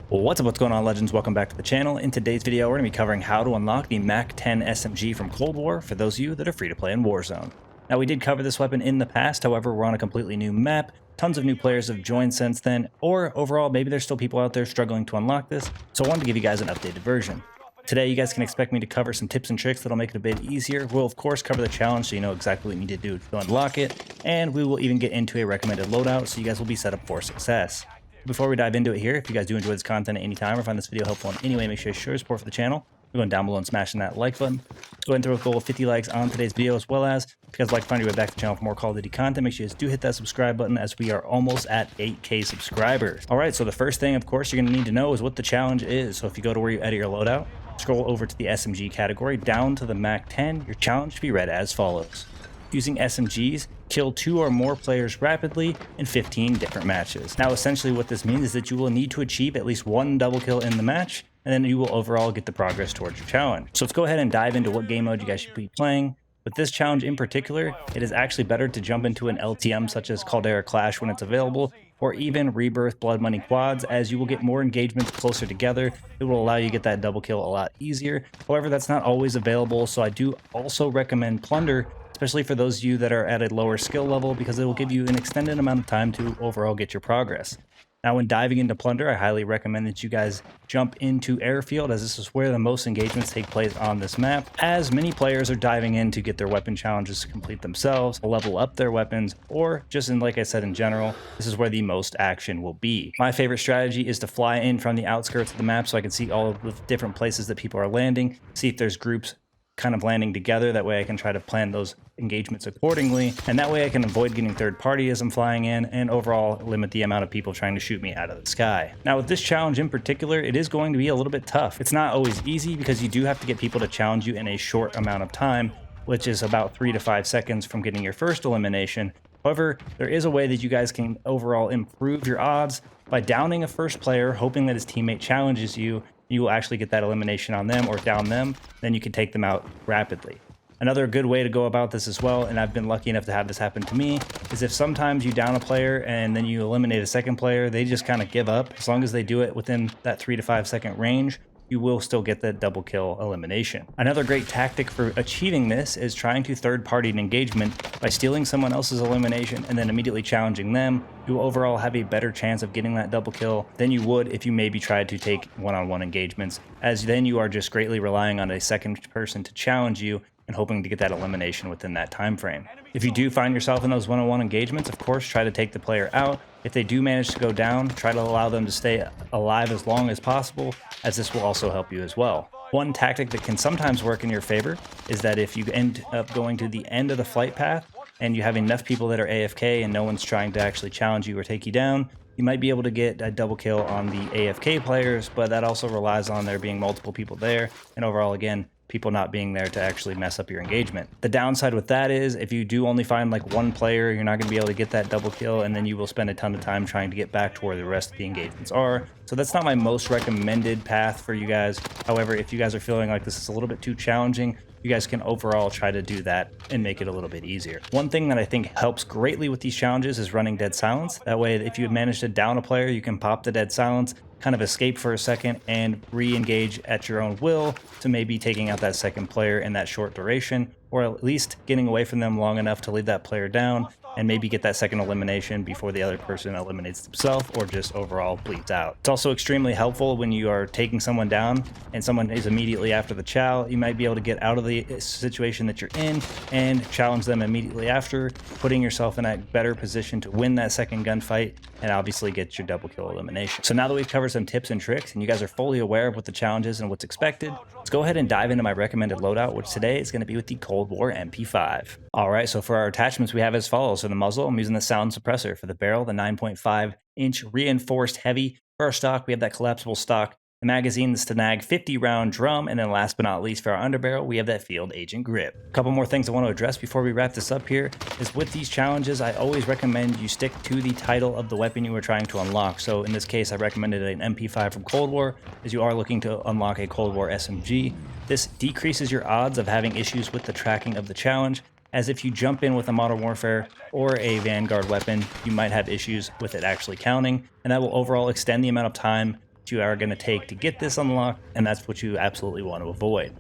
What's up, what's going on, legends? Welcome back to the channel. In today's video, we're going to be covering how to unlock the MAC-10 SMG from Cold War for those of you that are free to play in Warzone. Now, we did cover this weapon in the past, however, we're on a completely new map. Tons of new players have joined since then, or overall, maybe there's still people out there struggling to unlock this, so I wanted to give you guys an updated version. Today, you guys can expect me to cover some tips and tricks that'll make it a bit easier. We'll, of course, cover the challenge so you know exactly what you need to do to unlock it, and we will even get into a recommended loadout so you guys will be set up for success. Before we dive into it here, if you guys do enjoy this content at any time or find this video helpful in any way, make sure to show your support for the channel. We're going down below and smashing that like button. Let's go ahead and throw a goal of 50 likes on today's video, as well as if you guys would like to find your way back to the channel for more Call of Duty content, make sure you guys do hit that subscribe button as we are almost at 8K subscribers. Alright, so the first thing, of course, you're going to need to know is what the challenge is. So if you go to where you edit your loadout, scroll over to the SMG category, down to the MAC-10, your challenge should be read as follows. Using SMGs, kill 2 or more players rapidly in 15 different matches. Now, essentially what this means is that you will need to achieve at least one double kill in the match, and then you will overall get the progress towards your challenge. So let's go ahead and dive into what game mode you guys should be playing. With this challenge in particular, it is actually better to jump into an LTM such as Caldera Clash when it's available, or even Rebirth Blood Money Quads, as you will get more engagements closer together. It will allow you to get that double kill a lot easier. However, that's not always available, so I do also recommend Plunder, especially for those of you that are at a lower skill level, because it will give you an extended amount of time to overall get your progress. Now, when diving into Plunder, I highly recommend that you guys jump into Airfield, as this is where the most engagements take place on this map, as many players are diving in to get their weapon challenges to complete themselves, level up their weapons, or just in, like I said, in general, this is where the most action will be. My favorite strategy is to fly in from the outskirts of the map so I can see all of the different places that people are landing, see if there's groups kind of landing together. That way I can try to plan those engagements accordingly, and that way I can avoid getting third party as I'm flying in, and overall limit the amount of people trying to shoot me out of the sky. Now, with this challenge in particular, it is going to be a little bit tough. It's not always easy because you do have to get people to challenge you in a short amount of time, which is about 3 to 5 seconds from getting your first elimination. However, there is a way that you guys can overall improve your odds by downing a first player, hoping that his teammate challenges you. You will actually get that elimination on them or down them, then you can take them out rapidly. Another good way to go about this as well, and I've been lucky enough to have this happen to me, is if sometimes you down a player and then you eliminate a second player, they just kind of give up. As long as they do it within that 3 to 5 second range, you will still get that double kill elimination. Another great tactic for achieving this is trying to third-party an engagement by stealing someone else's elimination and then immediately challenging them. You will overall have a better chance of getting that double kill than you would if you maybe tried to take one-on-one engagements, as then you are just greatly relying on a second person to challenge you and hoping to get that elimination within that time frame. If you do find yourself in those one-on-one engagements, of course, try to take the player out. If they do manage to go down, try to allow them to stay alive as long as possible, as this will also help you as well. One tactic that can sometimes work in your favor is that if you end up going to the end of the flight path and you have enough people that are AFK and no one's trying to actually challenge you or take you down, you might be able to get a double kill on the AFK players, but that also relies on there being multiple people there, and overall, again, people not being there to actually mess up your engagement. The downside with that is if you do only find like one player, you're not going to be able to get that double kill, and then you will spend a ton of time trying to get back to where the rest of the engagements are. So that's not my most recommended path for you guys. However, if you guys are feeling like this is a little bit too challenging, you guys can overall try to do that and make it a little bit easier. One thing that I think helps greatly with these challenges is running dead silence. That way, if you manage to down a player, you can pop the dead silence, kind of escape for a second, and re-engage at your own will to maybe taking out that second player in that short duration, or at least getting away from them long enough to leave that player down and maybe get that second elimination before the other person eliminates themselves or just overall bleeds out. It's also extremely helpful when you are taking someone down and someone is immediately after the chow. You might be able to get out of the situation that you're in and challenge them immediately after, putting yourself in a better position to win that second gunfight and obviously get your double kill elimination. So now that we've covered some tips and tricks and you guys are fully aware of what the challenge is and what's expected, let's go ahead and dive into my recommended loadout, which today is going to be with the Cold War MP5. Alright, so for our attachments we have as follows. For the muzzle, I'm using the sound suppressor. For the barrel, the 9.5-inch reinforced heavy. For our stock, we have that collapsible stock. The magazine, the Stanag 50-round drum, and then last but not least for our underbarrel, we have that field agent grip. A couple more things I want to address before we wrap this up here is with these challenges, I always recommend you stick to the title of the weapon you are trying to unlock. So in this case, I recommended an MP5 from Cold War, as you are looking to unlock a Cold War SMG. This decreases your odds of having issues with the tracking of the challenge, as if you jump in with a Modern Warfare or a Vanguard weapon, you might have issues with it actually counting, and that will overall extend the amount of time you are going to take to get this unlocked, and that's what you absolutely want to avoid.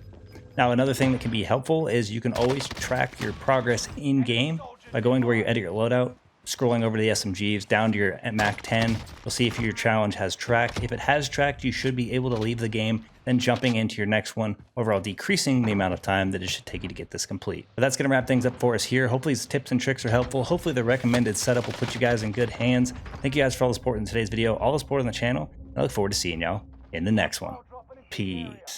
Now, another thing that can be helpful is you can always track your progress in-game by going to where you edit your loadout, scrolling over to the SMGs, down to your Mac 10. You'll see if your challenge has tracked. If it has tracked, you should be able to leave the game, then jumping into your next one, overall decreasing the amount of time that it should take you to get this complete. But that's going to wrap things up for us here. Hopefully these tips and tricks are helpful. Hopefully the recommended setup will put you guys in good hands. Thank you guys for all the support in today's video, all the support on the channel. I look forward to seeing y'all in the next one. Peace.